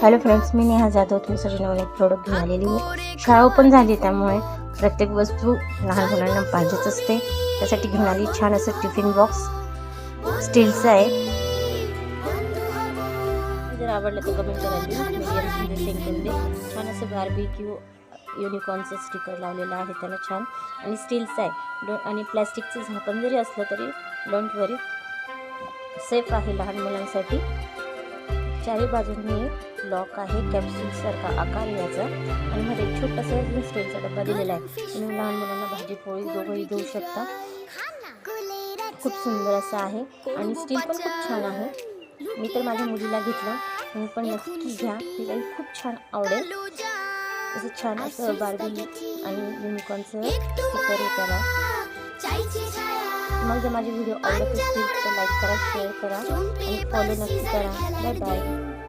Hello friends, मी नेहा जाधव तुमच्यासाठी नवीन product घेऊन आलेली आहे. शाळा ओपन झाली त्यामुळे प्रत्येक वस्तू लहान मुलांना पाहिजेच असते. त्यासाठी घेऊन आली छान असं टिफिन बॉक्स, स्टीलचा आहे. जर आवडलं तर कमेंट करा, मीडियम सेंटमध्ये छान असं बार्बीक्यू युनिकॉर्नचं स्टिकर लावलेलं आहे त्याला छान, आणि स्टीलचं आहे आणि प्लॅस्टिकचं झाकण जरी असलं तरी डोंट वरी, सेफ आहे लहान मुलांसाठी. चारी बाजूंनी लॉक आहे, कॅप्सूल सारखा आकार याचा, आणि मध्ये एक छोटासा स्टीलचा डब्बा दिलेला आहे. तुम्ही लहान मुलांना भाजी पोळी दोघंही देऊ शकता. खूप सुंदर असं आहे आणि स्टील पण खूप छान आहे. मी तर माझ्या मुलीला घेतलं, तुम्ही पण नक्की घ्या, तिलाही खूप छान आवडेल. असं छान असं बार्बी आणि युनिकॉर्नचं स्टिकर आहे त्याला. तुम्हाला जर माझे व्हिडिओ आवडत असतील तर लाईक करा, शेअर करा आणि फॉलो नक्की करा. Bye bye.